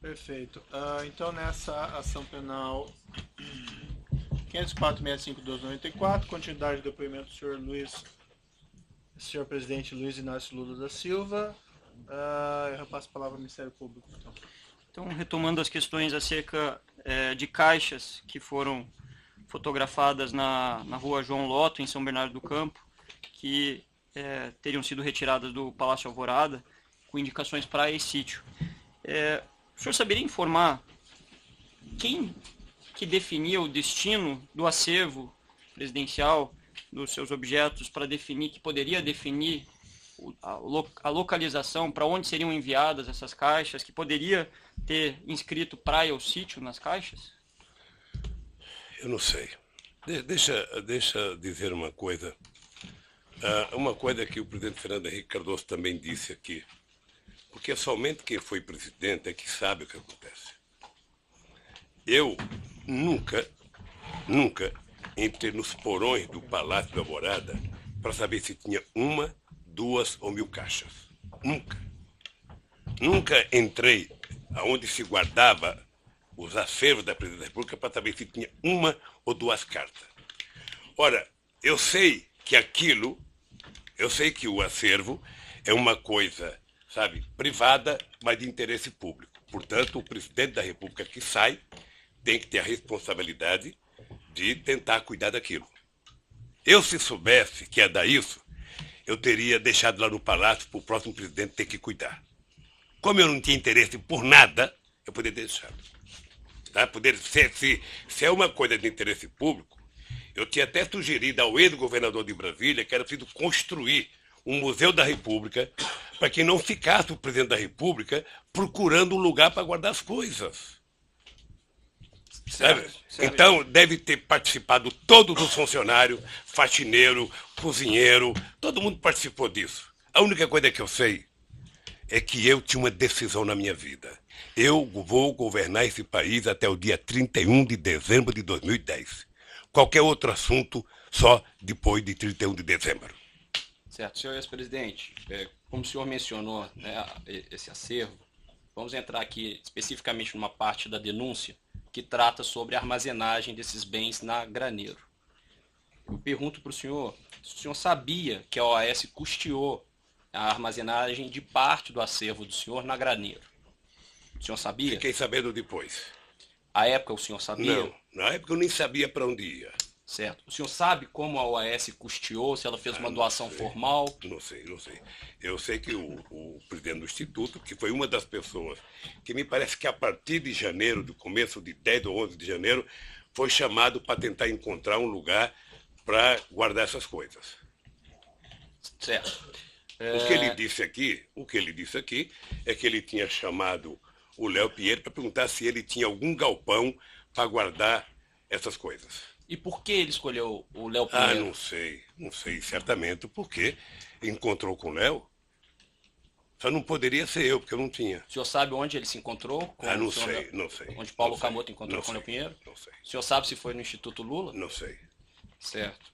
Perfeito. Então, nessa ação penal 504.65.12.94, continuidade do depoimento do senhor presidente Luiz Inácio Lula da Silva. Eu repasso a palavra ao Ministério Público. Então, retomando as questões acerca de caixas que foram fotografadas na rua João Lotto, em São Bernardo do Campo, que teriam sido retiradas do Palácio Alvorada, com indicações para esse sítio. O senhor saberia informar quem que definia o destino do acervo presidencial dos seus objetos para definir, que poderia definir a localização para onde seriam enviadas essas caixas, que poderia ter inscrito praia ou sítio nas caixas? Eu não sei. Deixa dizer uma coisa. Uma coisa que o presidente Fernando Henrique Cardoso também disse aqui. Porque somente quem foi presidente é que sabe o que acontece. Eu nunca entrei nos porões do Palácio da Alvorada para saber se tinha uma, 2 ou 1.000 caixas. Nunca entrei aonde se guardava os acervos da Presidência da República para saber se tinha uma ou 2 cartas. Ora, eu sei que o acervo é uma coisa, sabe, privada, mas de interesse público. Portanto, o presidente da República que sai tem que ter a responsabilidade de tentar cuidar daquilo. Eu, se soubesse que ia dar isso, eu teria deixado lá no palácio para o próximo presidente ter que cuidar. Como eu não tinha interesse por nada, eu poderia deixar. Tá? Se é uma coisa de interesse público, eu tinha até sugerido ao ex-governador de Brasília que era preciso construir um Museu da República para que não ficasse o presidente da República procurando um lugar para guardar as coisas. Certo. Então, deve ter participado todos os funcionários, faxineiro, cozinheiro, todo mundo participou disso. A única coisa que eu sei é que eu tinha uma decisão na minha vida. Eu vou governar esse país até o dia 31 de dezembro de 2010. Qualquer outro assunto, só depois de 31 de dezembro. Certo. Senhor ex-presidente, como o senhor mencionou, né, esse acervo, vamos entrar aqui especificamente numa parte da denúncia que trata sobre a armazenagem desses bens na Graneiro. Eu pergunto para o senhor se o senhor sabia que a OAS custeou a armazenagem de parte do acervo do senhor na Graneiro. O senhor sabia? Fiquei sabendo depois. À época o senhor sabia? Não, na época eu nem sabia para onde ia. Certo. O senhor sabe como a OAS custeou, se ela fez uma doação formal? Não sei. Eu sei que o presidente do Instituto, que foi uma das pessoas que me parece que a partir de janeiro, do começo de 10 ou 11 de janeiro, foi chamado para tentar encontrar um lugar para guardar essas coisas. Certo. O que ele disse aqui é que ele tinha chamado o Léo Pinheiro para perguntar se ele tinha algum galpão para guardar essas coisas. E por que ele escolheu o Léo Pinheiro? Não sei certamente porque encontrou com o Léo. Só não poderia ser eu, porque eu não tinha. O senhor sabe onde ele se encontrou? Não sei. Onde Paulo Camoto encontrou com o Léo Pinheiro? Não sei. O senhor sabe se foi no Instituto Lula? Não sei. Certo.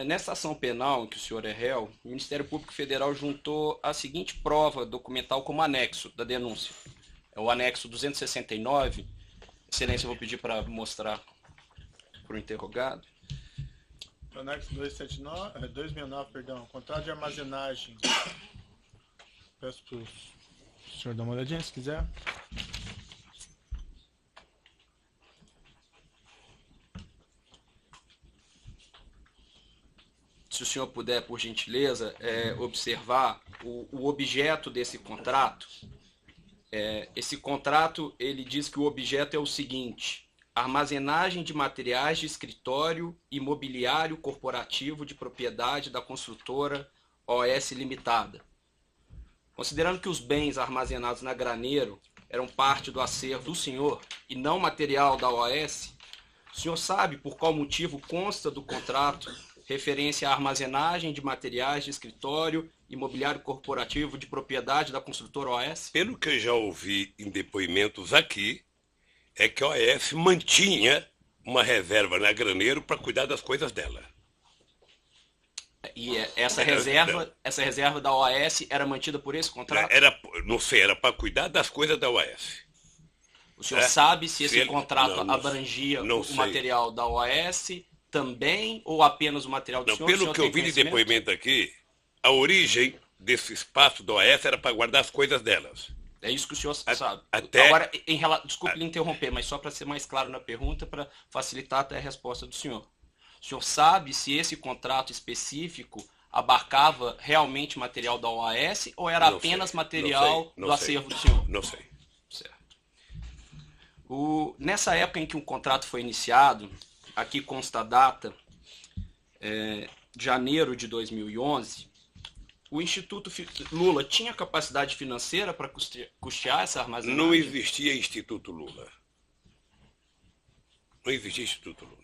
Nessa ação penal em que o senhor é réu, o Ministério Público Federal juntou a seguinte prova documental como anexo da denúncia. É o anexo 269. Excelência, eu vou pedir para mostrar para o interrogado. Anexo 269, contrato de armazenagem. Peço para o senhor dar uma olhadinha, se quiser. Se o senhor puder, por gentileza, observar o objeto desse contrato. Esse contrato, ele diz que o objeto é o seguinte: armazenagem de materiais de escritório e mobiliário corporativo de propriedade da construtora OS Limitada. Considerando que os bens armazenados na Graneiro eram parte do acervo do senhor e não material da OAS, o senhor sabe por qual motivo consta do contrato referência à armazenagem de materiais de escritório e mobiliário corporativo de propriedade da construtora OAS? Pelo que eu já ouvi em depoimentos aqui, é que a OAS mantinha uma reserva na Graneiro para cuidar das coisas dela. E essa reserva da OAS era mantida por esse contrato? Não sei, era para cuidar das coisas da OAS. O senhor sabe se esse contrato não, abrangia não o sei. material da OAS também ou apenas o material do Não, senhor? pelo que eu vi de depoimento aqui, a origem desse espaço da OAS era para guardar as coisas delas. É isso que o senhor sabe. Até... Agora, desculpe lhe interromper, mas só para ser mais claro na pergunta, para facilitar até a resposta do senhor. O senhor sabe se esse contrato específico abarcava realmente material da OAS ou era apenas material do acervo do senhor? Não sei. Certo. Nessa época em que o contrato foi iniciado, aqui consta a data, janeiro de 2011, o Instituto Lula tinha capacidade financeira para custear essa armazenagem? Não existia Instituto Lula. Não existia Instituto Lula.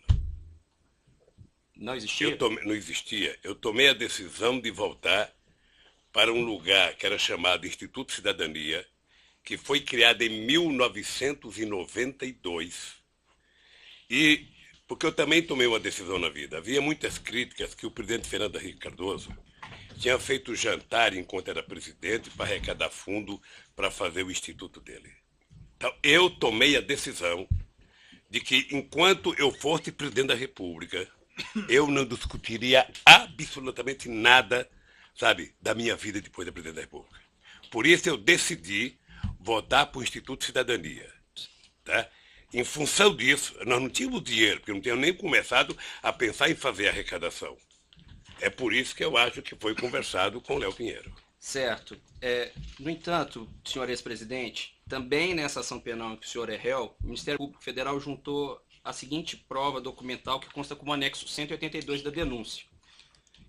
Não existia? Não existia. Eu tomei a decisão de voltar para um lugar que era chamado Instituto Cidadania, que foi criado em 1992. E porque eu também tomei uma decisão na vida. Havia muitas críticas que o presidente Fernando Henrique Cardoso tinha feito jantar enquanto era presidente para arrecadar fundo para fazer o instituto dele. Então, eu tomei a decisão de que, enquanto eu fosse presidente da República, eu não discutiria absolutamente nada, sabe, da minha vida depois da presidente da República. Por isso eu decidi votar para o Instituto Cidadania. Tá? Em função disso, nós não tínhamos dinheiro, porque não tínhamos nem começado a pensar em fazer arrecadação. É por isso que eu acho que foi conversado com o Léo Pinheiro. Certo. No entanto, senhor ex-presidente, também nessa ação penal em que o senhor é réu, o Ministério Público Federal juntou a seguinte prova documental que consta como anexo 182 da denúncia.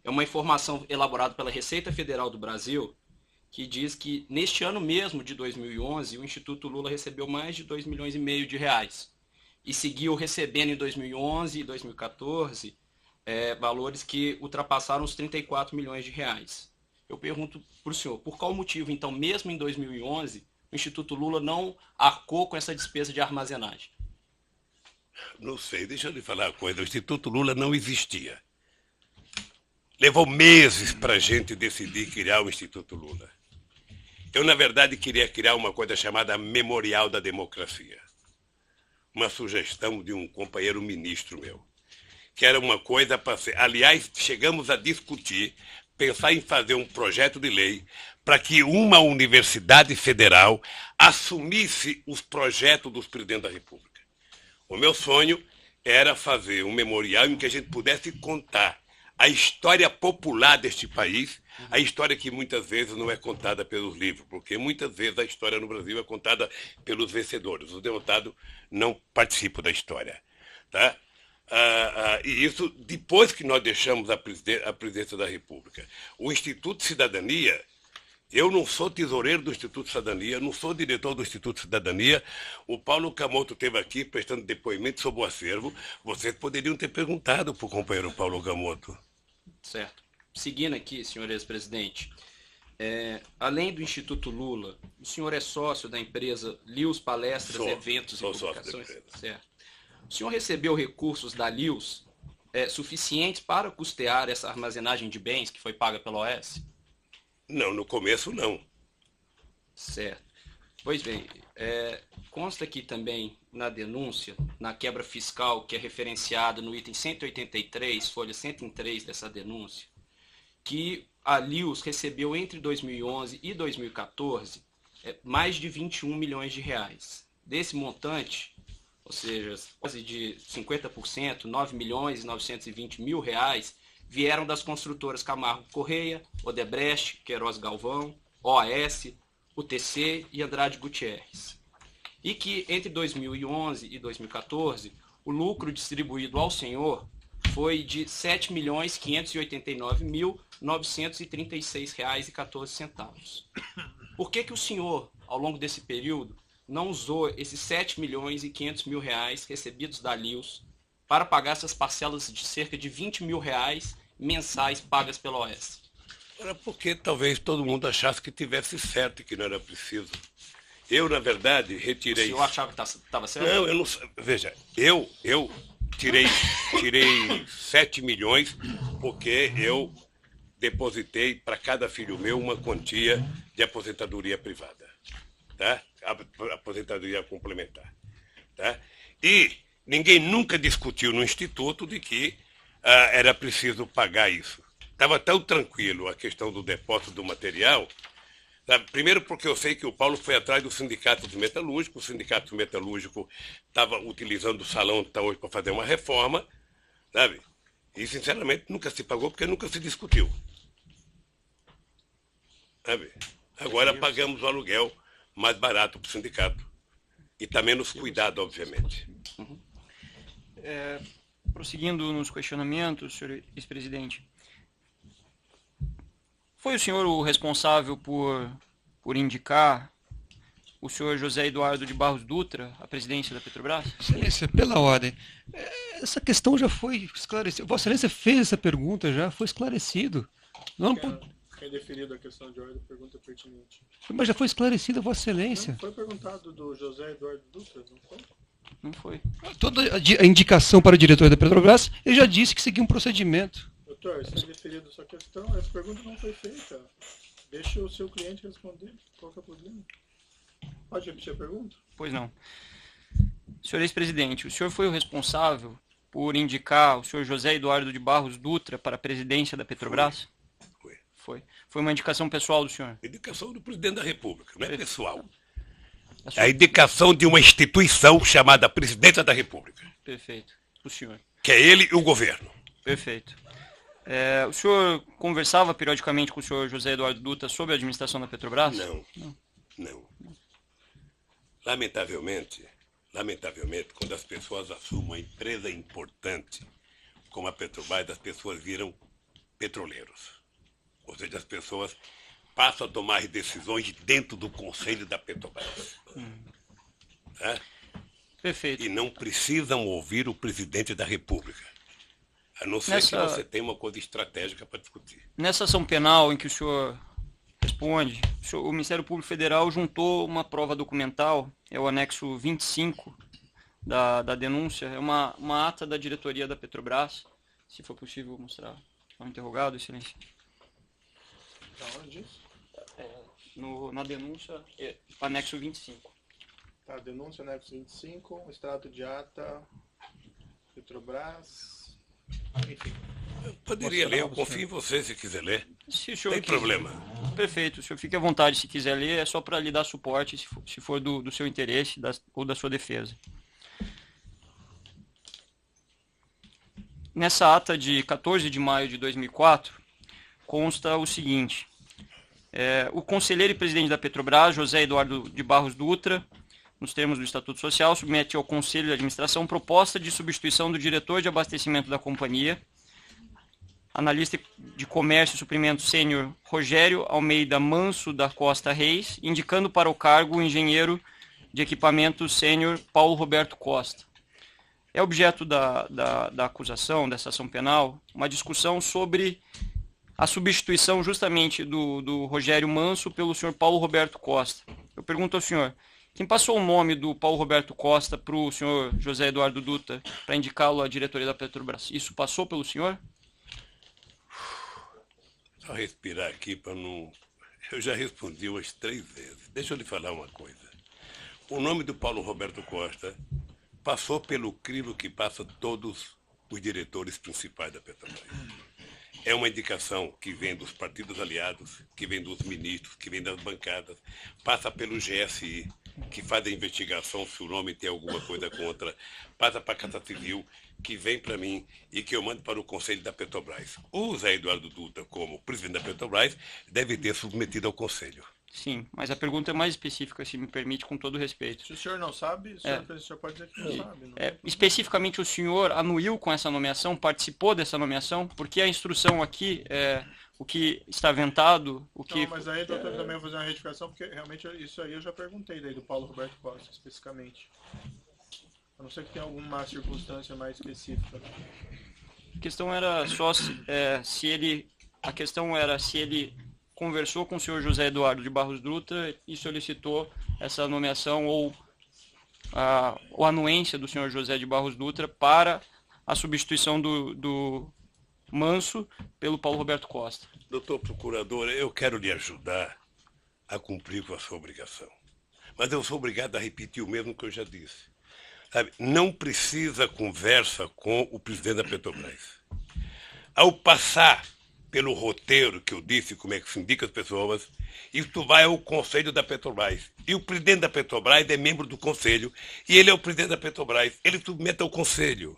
É uma informação elaborada pela Receita Federal do Brasil, que diz que neste ano mesmo de 2011, o Instituto Lula recebeu mais de 2,5 milhões de reais. E seguiu recebendo em 2011 e 2014 valores que ultrapassaram os 34 milhões de reais. Eu pergunto para o senhor, por qual motivo, então, mesmo em 2011, o Instituto Lula não arcou com essa despesa de armazenagem? Não sei, deixa eu lhe falar uma coisa. O Instituto Lula não existia. Levou meses para a gente decidir criar o Instituto Lula. Eu, na verdade, queria criar uma coisa chamada Memorial da Democracia. Uma sugestão de um companheiro ministro meu. Que era uma coisa para ser... Aliás, chegamos a discutir, pensar em fazer um projeto de lei para que uma universidade federal assumisse os projetos dos presidentes da República. O meu sonho era fazer um memorial em que a gente pudesse contar a história popular deste país, a história que muitas vezes não é contada pelos livros, porque muitas vezes a história no Brasil é contada pelos vencedores. Os derrotados não participam da história. Tá? E isso depois que nós deixamos a presidência da República. O Instituto Cidadania, eu não sou tesoureiro do Instituto Cidadania, não sou diretor do Instituto Cidadania. O Paulo Camoto esteve aqui prestando depoimento sobre o acervo. Vocês poderiam ter perguntado para o companheiro Paulo Camoto. Certo. Seguindo aqui, senhor ex-presidente, além do Instituto Lula, o senhor é sócio da empresa Lius Palestras, Eventos e Publicações? Certo. O senhor recebeu recursos da Lius suficientes para custear essa armazenagem de bens que foi paga pela OAS? Não, no começo não. Certo. Pois bem, consta aqui também na denúncia, na quebra fiscal que é referenciada no item 183, folha 103 dessa denúncia, que a Lius recebeu entre 2011 e 2014 mais de 21 milhões de reais. Desse montante, ou seja, quase de 50%, 9 milhões e 920 mil reais, vieram das construtoras Camargo Correia, Odebrecht, Queiroz Galvão, OAS, UTC e Andrade Gutierrez. E que entre 2011 e 2014, o lucro distribuído ao senhor foi de R$ 7.589.936,14. Por que o senhor, ao longo desse período, não usou esses R$ 7.500.000 recebidos da Lius para pagar essas parcelas de cerca de R$ 20 mil mensais pagas pela OAS? Era porque talvez todo mundo achasse que tivesse certo e que não era preciso. Eu, na verdade, retirei... O senhor achava que estava certo? Não, eu não... Veja, eu tirei 7 milhões porque eu depositei para cada filho meu uma quantia de aposentadoria privada. Tá? Aposentadoria complementar. Tá? E ninguém nunca discutiu no Instituto de que era preciso pagar isso. Estava tão tranquilo a questão do depósito do material. Primeiro porque eu sei que o Paulo foi atrás do sindicato metalúrgico, o sindicato metalúrgico estava utilizando o salão que está hoje para fazer uma reforma, sabe? E sinceramente nunca se pagou porque nunca se discutiu. Sabe? Agora pagamos o aluguel mais barato para o sindicato. E está menos cuidado, obviamente. Prosseguindo nos questionamentos, senhor ex-presidente, foi o senhor o responsável por indicar o senhor José Eduardo de Barros Dutra à presidência da Petrobras? Excelência, pela ordem. Essa questão já foi esclarecida. Vossa Excelência fez essa pergunta, já foi esclarecido. Não, Quem deferido a questão de ordem, pergunta pertinente. mas já foi esclarecida, Vossa Excelência. Não foi perguntado do José Eduardo Dutra, não foi? Não foi. Toda a indicação para o diretor da Petrobras, ele já disse que seguia um procedimento. Doutor, se é deferido sua questão, essa pergunta não foi feita. Deixa o seu cliente responder. Qual que é o problema? Pode repetir a pergunta? Pois não. Senhor ex-presidente, o senhor foi o responsável por indicar o senhor José Eduardo de Barros Dutra para a presidência da Petrobras? Foi. Foi uma indicação pessoal do senhor? Indicação do presidente da República, não é pessoal. A É sua- a indicação de uma instituição chamada Presidência da República, Perfeito. O senhor. que é ele e o governo. Perfeito. O senhor conversava periodicamente com o senhor José Eduardo Dutra sobre a administração da Petrobras? Não. Lamentavelmente, quando as pessoas assumem uma empresa importante como a Petrobras, as pessoas viram petroleiros. Ou seja, as pessoas passam a tomar decisões dentro do Conselho da Petrobras. Tá? Perfeito. E não precisam ouvir o presidente da República. A não ser que você tenha uma coisa estratégica para discutir. Nessa ação penal em que o senhor responde, o Ministério Público Federal juntou uma prova documental, é o anexo 25 da denúncia, é uma ata da diretoria da Petrobras, se for possível mostrar ao interrogado, excelência. Da onde isso? Na denúncia, anexo 25. Tá, denúncia anexo 25, extrato de ata, Petrobras, enfim. Eu poderia ler, eu confio em você se quiser ler. Se o senhor Tem quiser- problema. Perfeito, o senhor fique à vontade se quiser ler, é só para lhe dar suporte, se for do seu interesse ou da sua defesa. Nessa ata de 14 de maio de 2004, consta o seguinte: o conselheiro e presidente da Petrobras, José Eduardo de Barros Dutra, nos termos do Estatuto Social, submete ao Conselho de Administração proposta de substituição do diretor de abastecimento da companhia, analista de comércio e suprimento sênior Rogério Almeida Manso da Costa Reis, indicando para o cargo o engenheiro de equipamentos sênior Paulo Roberto Costa. É objeto da acusação, dessa ação penal, uma discussão sobre a substituição justamente do Rogério Manso pelo senhor Paulo Roberto Costa. Eu pergunto ao senhor, quem passou o nome do Paulo Roberto Costa para o senhor José Eduardo Dutra para indicá-lo à diretoria da Petrobras? Isso passou pelo senhor? Só respirar aqui para não... Eu já respondi umas 3 vezes. Deixa eu lhe falar uma coisa. O nome do Paulo Roberto Costa passou pelo crivo que passa todos os diretores principais da Petrobras. É uma indicação que vem dos partidos aliados, que vem dos ministros, que vem das bancadas, passa pelo GSI, que faz a investigação se o nome tem alguma coisa contra, passa para a Casa Civil, que vem para mim e que eu mando para o Conselho da Petrobras. O Zé Eduardo Dutra, como presidente da Petrobras, deve ter submetido ao Conselho. Sim, mas a pergunta é mais específica, se me permite, com todo respeito. Se o senhor não sabe, o senhor pode dizer que não sabe. Não? Especificamente, o senhor anuiu com essa nomeação, participou dessa nomeação, porque a instrução aqui, o que está ventado, o que... Não, mas aí, doutor, também vou fazer uma retificação, porque realmente isso aí eu já perguntei daí do Paulo Roberto Costa, especificamente. A não ser que tenha alguma circunstância mais específica. A questão era só se ele conversou com o senhor José Eduardo de Barros Dutra e solicitou essa nomeação ou a anuência do senhor José de Barros Dutra para a substituição do Manso pelo Paulo Roberto Costa. Doutor Procurador, eu quero lhe ajudar a cumprir com a sua obrigação. Mas eu sou obrigado a repetir o mesmo que eu já disse. sabe, não precisa conversa com o presidente da Petrobras. Ao passar pelo roteiro que eu disse, como é que se indica as pessoas, isso vai ao Conselho da Petrobras. E o presidente da Petrobras é membro do Conselho, e ele é o presidente da Petrobras. Ele submete ao Conselho.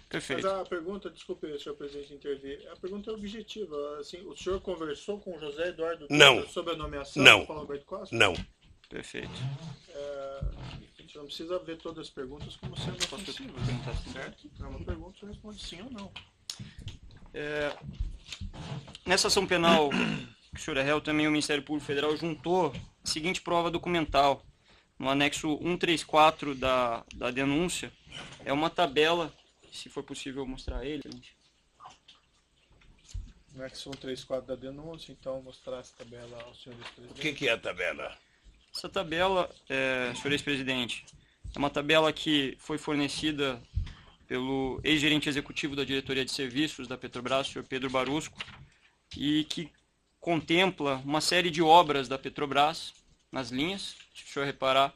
Perfeito. Mas a pergunta, desculpe, senhor presidente, intervir. A pergunta é objetiva. Assim, o senhor conversou com o José Eduardo Não. sobre a nomeação Não. do Paulo Roberto Costa? Não. Perfeito. A gente não precisa ver todas as perguntas como sendo ofensivas, certo? É uma pergunta, você responde sim ou não. Nessa ação penal que o senhor é réu, também o Ministério Público Federal juntou a seguinte prova documental. No anexo 134 da denúncia, é uma tabela, se for possível mostrar ele, gente. No anexo 134 da denúncia, então mostrar essa tabela ao senhor O presidente. que é a tabela? Essa tabela, senhor ex-presidente, é uma tabela que foi fornecida pelo ex-gerente executivo da Diretoria de Serviços da Petrobras, o senhor Pedro Barusco, e que contempla uma série de obras da Petrobras nas linhas, se o senhor reparar,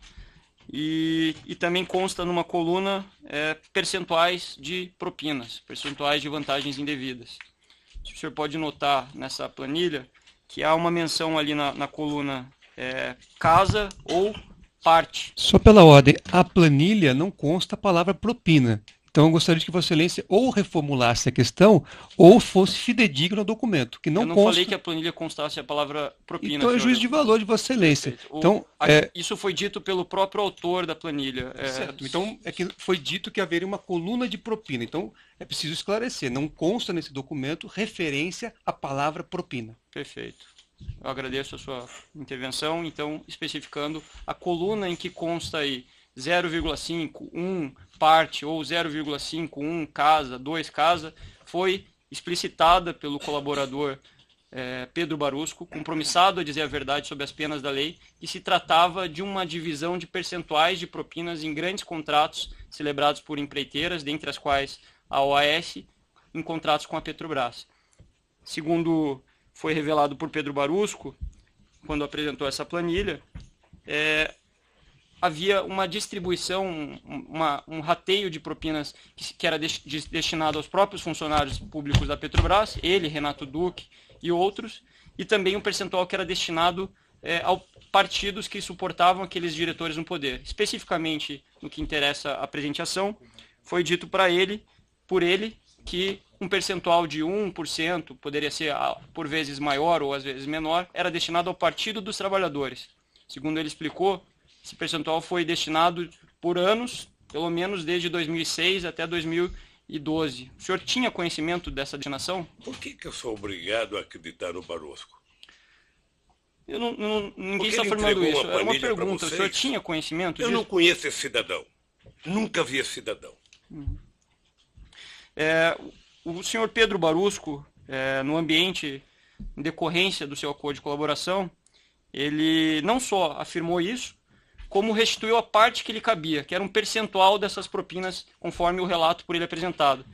e também consta numa coluna percentuais de propinas, percentuais de vantagens indevidas. O senhor pode notar nessa planilha que há uma menção ali na coluna casa ou parte. Só pela ordem, a planilha não consta a palavra propina. Então eu gostaria de que Vossa Excelência ou reformulasse a questão ou fosse fidedigno ao documento, que não Eu não consta. falei que a planilha constasse a palavra propina. Então é senhor. juízo de valor de Vossa Excelência. Perfeito. Então, Isso foi dito pelo próprio autor da planilha. certo. Então é que foi dito que haveria uma coluna de propina. Então é preciso esclarecer. Não consta nesse documento referência à palavra propina. Perfeito. Eu agradeço a sua intervenção, então, especificando a coluna em que consta aí 0,5, 1 parte ou 0,5, 1 casa, 2 casa, foi explicitada pelo colaborador Pedro Barusco, compromissado a dizer a verdade sobre as penas da lei, e se tratava de uma divisão de percentuais de propinas em grandes contratos celebrados por empreiteiras, dentre as quais a OAS, em contratos com a Petrobras. Segundo foi revelado por Pedro Barusco, quando apresentou essa planilha, havia uma distribuição, um rateio de propinas que era destinado aos próprios funcionários públicos da Petrobras, ele, Renato Duque e outros, e também um percentual que era destinado a partidos que suportavam aqueles diretores no poder. Especificamente, no que interessa a apresentação, foi dito por ele, que um percentual de 1%, poderia ser por vezes maior ou às vezes menor, era destinado ao Partido dos Trabalhadores. Segundo ele explicou, esse percentual foi destinado por anos, pelo menos desde 2006 até 2012. O senhor tinha conhecimento dessa destinação? Por que eu sou obrigado a acreditar no Barosco? Ninguém Porque está ele afirmando entregou isso. uma É uma planilha pra pergunta. O senhor vocês? tinha conhecimento Eu disso? não conheço esse cidadão. Nunca vi esse cidadão. O senhor Pedro Barusco, no ambiente, em decorrência do seu acordo de colaboração, ele não só afirmou isso, como restituiu a parte que lhe cabia, que era um percentual dessas propinas, conforme o relato por ele apresentado.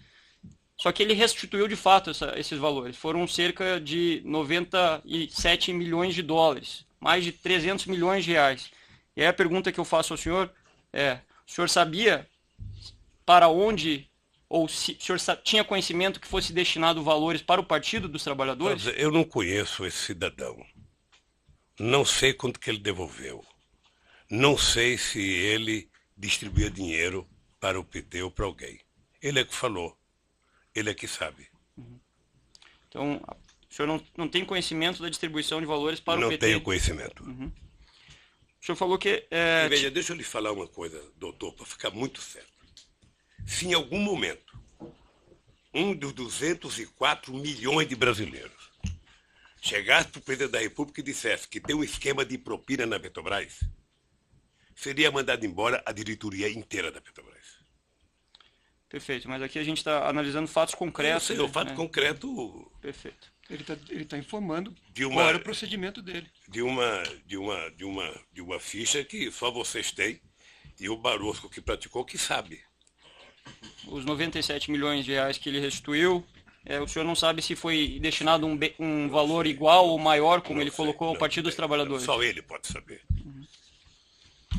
Só que ele restituiu de fato esses valores. Foram cerca de 97 milhões de dólares, mais de 300 milhões de reais. E aí a pergunta que eu faço ao senhor o senhor sabia para onde, ou se o senhor tinha conhecimento que fosse destinado valores para o Partido dos Trabalhadores? Eu não conheço esse cidadão. Não sei quanto que ele devolveu. Não sei se ele distribuía dinheiro para o PT ou para alguém. Ele é que falou. Ele é que sabe. Então, o senhor não tem conhecimento da distribuição de valores para o Não PT? tenho conhecimento. O senhor falou que... Veja, deixa eu lhe falar uma coisa, doutor, para ficar muito certo. Se em algum momento um dos 204 milhões de brasileiros chegasse para o presidente da República e dissesse que tem um esquema de propina na Petrobras, seria mandado embora a diretoria inteira da Petrobras. Perfeito, mas aqui a gente está analisando fatos concretos. O fato concreto Perfeito. Ele tá informando de qual era o procedimento dele. de uma ficha que só vocês têm e o Barosco que praticou que sabe. Os 97 milhões de reais que ele restituiu, o senhor não sabe se foi destinado um valor igual ou maior, como ele colocou ao Partido dos Trabalhadores? Só ele pode saber.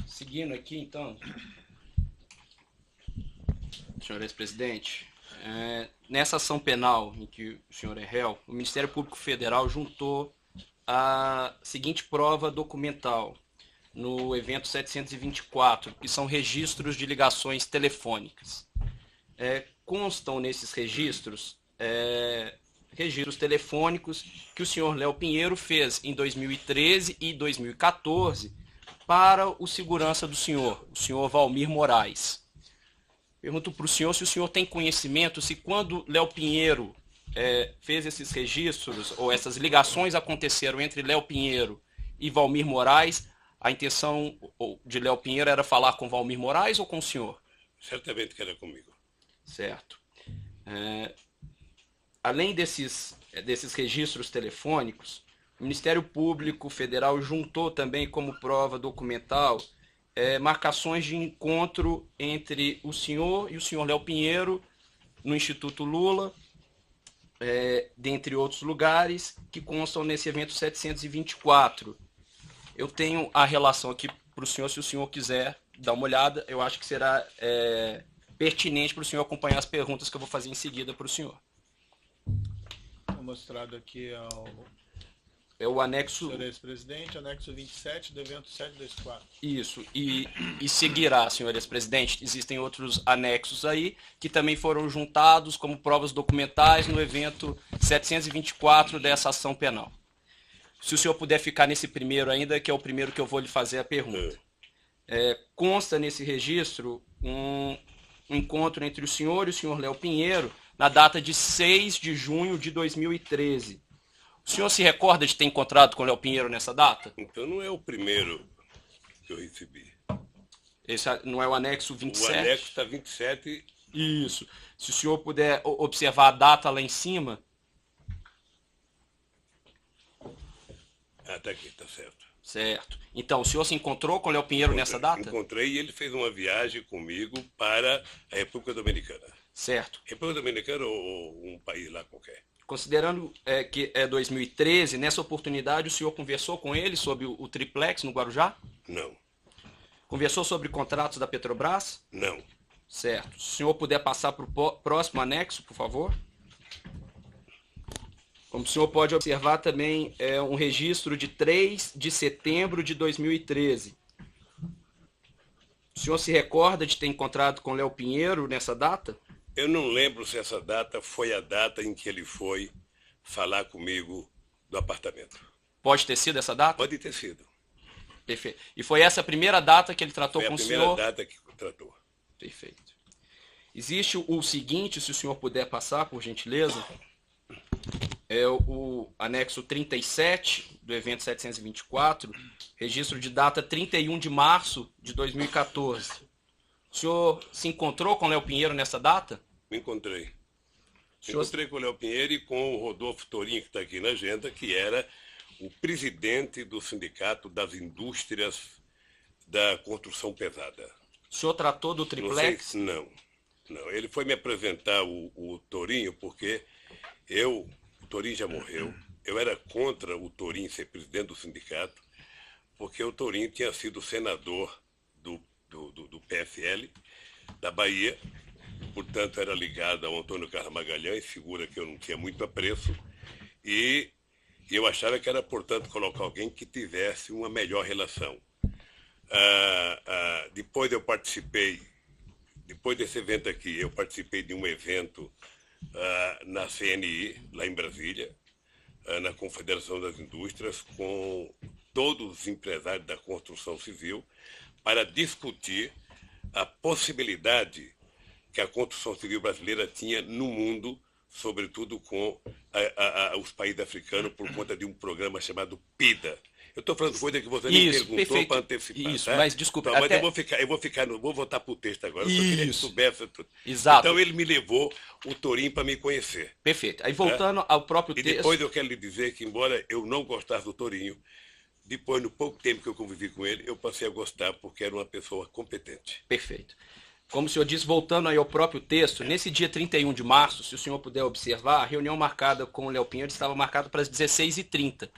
Seguindo aqui, então, senhor ex-presidente. Nessa ação penal em que o senhor é réu, o Ministério Público Federal juntou a seguinte prova documental no evento 724, que são registros de ligações telefônicas. Constam nesses registros registros telefônicos que o senhor Léo Pinheiro fez em 2013 e 2014 para o segurança do senhor, o senhor Valmir Moraes. Pergunto para o senhor se o senhor tem conhecimento se quando Léo Pinheiro fez esses registros, ou essas ligações aconteceram entre Léo Pinheiro e Valmir Moraes, a intenção de Léo Pinheiro era falar com Valmir Moraes ou com o senhor? Certamente que era comigo. Certo. Além desses registros telefônicos, o Ministério Público Federal juntou também como prova documental marcações de encontro entre o senhor e o senhor Léo Pinheiro no Instituto Lula, dentre outros lugares, que constam nesse evento 724. Eu tenho a relação aqui para o senhor, se o senhor quiser dar uma olhada, eu acho que será pertinente para o senhor acompanhar as perguntas que eu vou fazer em seguida para o senhor. Mostrado aqui o anexo... senhor ex-presidente, anexo 27 do evento 724. Isso, e seguirá, senhor ex-presidente, existem outros anexos aí, que também foram juntados como provas documentais no evento 724 dessa ação penal. Se o senhor puder ficar nesse primeiro ainda, que é o primeiro que eu vou lhe fazer a pergunta. Consta nesse registro um encontro entre o senhor e o senhor Léo Pinheiro na data de 6 de junho de 2013. O senhor se recorda de ter encontrado com o Léo Pinheiro nessa data? Então não é o primeiro que eu recebi. Esse não é o anexo 27? O anexo está 27. Isso. Se o senhor puder observar a data lá em cima. Está aqui, está certo. Certo. Então, o senhor se encontrou com o Léo Pinheiro nessa data? Encontrei e ele fez uma viagem comigo para a República Dominicana. Certo. República Dominicana ou um país lá qualquer? Considerando que é 2013, nessa oportunidade o senhor conversou com ele sobre o triplex no Guarujá? Não. Conversou sobre contratos da Petrobras? Não. Certo. Se o senhor puder passar para o próximo anexo, por favor. Como o senhor pode observar também, um registro de 3 de setembro de 2013. O senhor se recorda de ter encontrado com Léo Pinheiro nessa data? Eu não lembro se essa data foi a data em que ele foi falar comigo do apartamento. Pode ter sido essa data? Pode ter sido. Perfeito. E foi essa a primeira data que ele tratou Foi com a o primeira senhor? data que tratou. Perfeito. Existe o seguinte, se o senhor puder passar, por gentileza, é o anexo 37 do evento 724, registro de data 31 de março de 2014. O senhor se encontrou com o Léo Pinheiro nessa data? Me encontrei. Senhor... Encontrei com o Léo Pinheiro e com o Rodolfo Torinho, que está aqui na agenda, que era o presidente do Sindicato das Indústrias da Construção Pesada. O senhor tratou do triplex? Não. Ele foi me apresentar o Torinho porque o Torinho já morreu. Eu era contra o Torinho ser presidente do sindicato, porque o Torinho tinha sido senador do PSL da Bahia, portanto era ligado ao Antônio Carlos Magalhães, figura que eu não tinha muito apreço, e eu achava que era, portanto, colocar alguém que tivesse uma melhor relação. Depois desse evento aqui, eu participei de um evento na CNI, lá em Brasília, na Confederação das Indústrias, com todos os empresários da construção civil, para discutir a possibilidade que a construção civil brasileira tinha no mundo, sobretudo com os países africanos, por conta de um programa chamado PIDA. Eu estou falando coisa que você me perguntou para antecipar. Isso, tá? mas desculpa. Então, até... mas vou voltar para o texto agora. Eu só queria que soubesse tudo. Exato. Então ele me levou o Torinho para me conhecer. Perfeito. Aí voltando ao próprio texto... E depois eu quero lhe dizer que, embora eu não gostasse do Torinho, depois, no pouco tempo que eu convivi com ele, eu passei a gostar porque era uma pessoa competente. Perfeito. Como o senhor disse, voltando aí ao próprio texto, nesse dia 31 de março, se o senhor puder observar, a reunião marcada com o Léo Pinheiro estava marcada para as 16h30.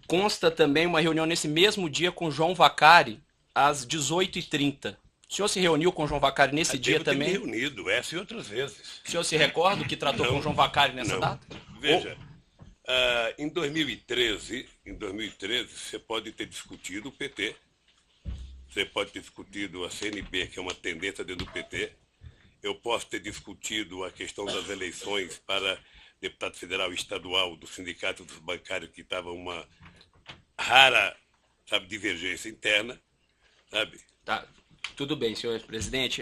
Consta também uma reunião nesse mesmo dia com João Vacari, às 18h30. O senhor se reuniu com o João Vacari nesse dia Devo ter me também? reunido, essa e outras vezes. O senhor se recorda que tratou Não. com o João Vacari nessa Não. data? Veja, em 2013, você pode ter discutido o PT, você pode ter discutido a CNB, que é uma tendência dentro do PT, eu posso ter discutido a questão das eleições para deputado federal e estadual do Sindicato dos Bancários, que estava uma rara, sabe, divergência interna, sabe? Tá, tudo bem, senhor presidente.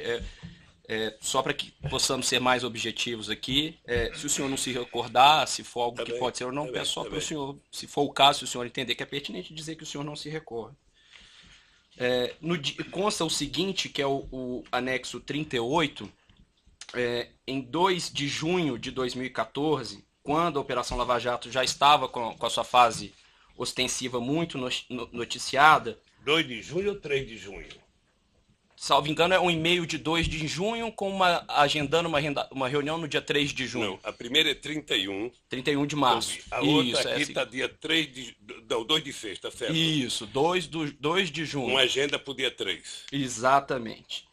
Só para que possamos ser mais objetivos aqui, se o senhor não se recordar, se for algo Tá que bem, pode ser ou não, tá peço bem, só tá para o bem. senhor, se for o caso, se o senhor entender que é pertinente dizer que o senhor não se recorda. Consta o seguinte, que é o anexo 38, em 2 de junho de 2014, quando a Operação Lava Jato já estava com a sua fase ostensiva muito noticiada, 2 de junho ou 3 de junho? salvo engano, é um e-mail de 2 de junho, com agendando uma reunião no dia 3 de junho. Não, a primeira é 31. 31 de março. A outra Isso, aqui está dia 3 de... Não, 2 de sexta, certo? Isso, 2 de junho. Uma agenda para o dia 3. Exatamente.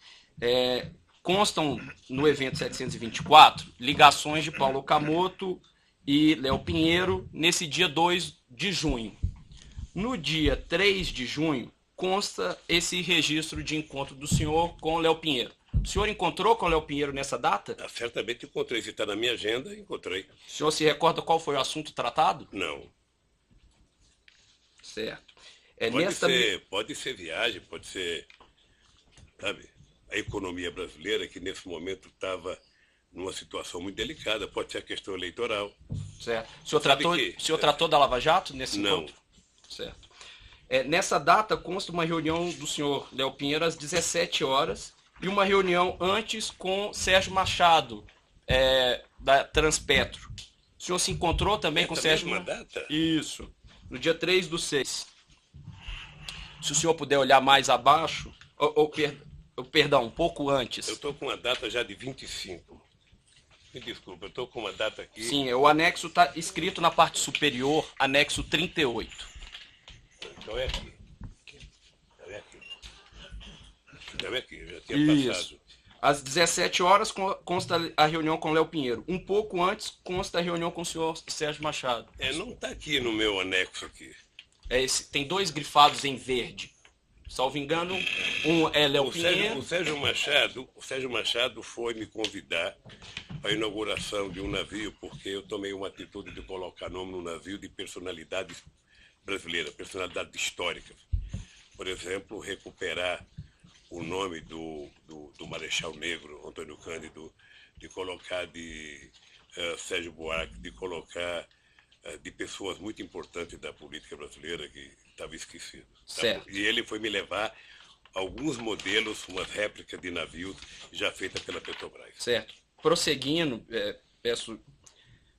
Constam no evento 724 ligações de Paulo Okamoto e Léo Pinheiro nesse dia 2 de junho. No dia 3 de junho, consta esse registro de encontro do senhor com Léo Pinheiro. O senhor encontrou com Léo Pinheiro nessa data? Certamente encontrei. Se está na minha agenda, encontrei. O senhor se recorda qual foi o assunto tratado? Não. Certo. Pode ser viagem, pode ser, sabe, a economia brasileira, que nesse momento estava numa situação muito delicada, pode ser a questão eleitoral. Certo. O senhor tratou da Lava Jato nesse Não. encontro? Certo. Nessa data consta uma reunião do senhor Léo Pinheiro às 17 horas e uma reunião antes com Sérgio Machado, da Transpetro. O senhor se encontrou também com Sérgio Mesma data? Isso. No dia 3/6. Se o senhor puder olhar mais abaixo, perdão, um pouco antes. Eu estou com uma data já de 25. Me desculpa, eu estou com uma data aqui. Sim, o anexo está escrito na parte superior, anexo 38. Então é aqui. Então é aqui, eu já tinha passado. Às 17 horas consta a reunião com Léo Pinheiro. Um pouco antes consta a reunião com o senhor Sérgio Machado. Não está aqui no meu anexo aqui. Tem 2 grifados em verde. Salvo engano, um é Léo Pinheiro. O Sérgio Machado foi me convidar para a inauguração de um navio, porque eu tomei uma atitude de colocar nome no navio de personalidades brasileiras, personalidades históricas. Por exemplo, recuperar o nome do Marechal Negro, Antônio Cândido, de colocar de Sérgio Buarque, de colocar de pessoas muito importantes da política brasileira que estava esquecido. Certo. E ele foi me levar alguns modelos, umas réplicas de navios já feitas pela Petrobras. Certo. Prosseguindo, peço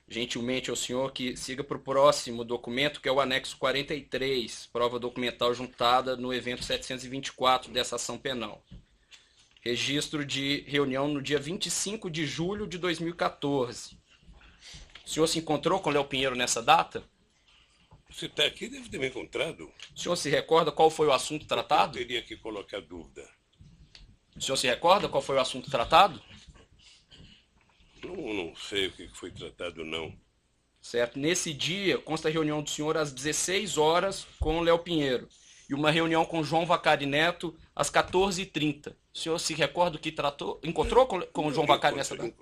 gentilmente ao senhor que siga para o próximo documento, que é o anexo 43, prova documental juntada no evento 724 dessa ação penal. Registro de reunião no dia 25 de julho de 2014. O senhor se encontrou com Léo Pinheiro nessa data? Você está aqui, deve ter me encontrado. O senhor se recorda qual foi o assunto tratado? Eu teria que colocar dúvida. O senhor se recorda qual foi o assunto tratado? Não sei o que foi tratado, não. Certo. Nesse dia, consta a reunião do senhor às 16 horas com o Léo Pinheiro e uma reunião com João Vacari Neto às 14h30. O senhor se recorda o que tratou? Encontrou com o João Vacari nessa data?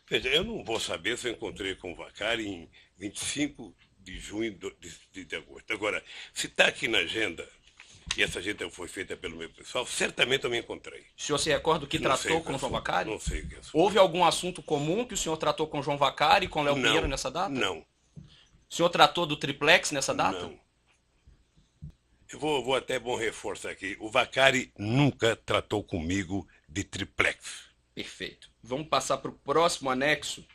Veja, eu não vou saber se eu encontrei com o Vacari em 25 de junho de agosto. Agora, se está aqui na agenda, e essa agenda foi feita pelo meu pessoal, certamente eu me encontrei. O senhor se recorda o que Não tratou sei o com o João assunto, Vacari? Não sei o que é. Houve algum assunto comum que o senhor tratou com o João Vacari e com o Léo Pinheiro nessa data? Não. O senhor tratou do triplex nessa data? Não. Eu vou até bom reforçar aqui. O Vacari nunca tratou comigo de triplex. Perfeito. Vamos passar para o próximo anexo,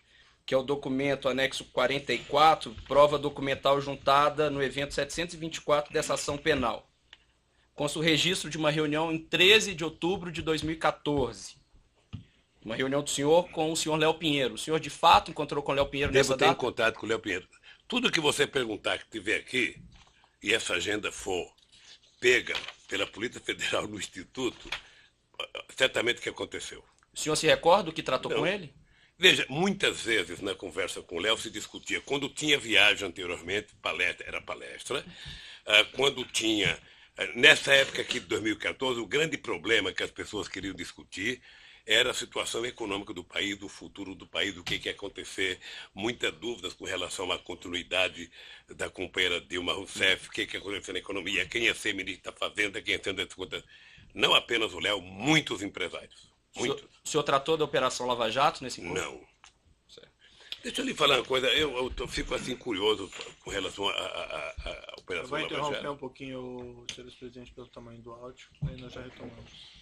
que é o documento anexo 44, prova documental juntada no evento 724 dessa ação penal. Consta o registro de uma reunião em 13 de outubro de 2014. Uma reunião do senhor com o senhor Léo Pinheiro. O senhor de fato encontrou com o Léo Pinheiro Devo nessa ter data? encontrado com o Léo Pinheiro. Tudo que você perguntar que tiver aqui, e essa agenda for pega pela Polícia Federal no Instituto, certamente que aconteceu. O senhor se recorda do que tratou Não. com ele? Veja, muitas vezes na conversa com o Léo se discutia, quando tinha viagem anteriormente, era palestra, quando tinha, nessa época aqui de 2014, o grande problema que as pessoas queriam discutir era a situação econômica do país, do futuro do país, do que ia acontecer, muitas dúvidas com relação à continuidade da companheira Dilma Rousseff, o que ia acontecer na economia, quem ia ser ministro da Fazenda, quem ia ser das contas. Não apenas o Léo, muitos empresários. Muitos. O senhor tratou da Operação Lava Jato nesse encontro? Não. Deixa eu lhe falar uma coisa, eu fico assim curioso com relação à Eu Operação vou Lava interromper Jato. um pouquinho o senhor presidente pelo tamanho do áudio, aí nós já retomamos.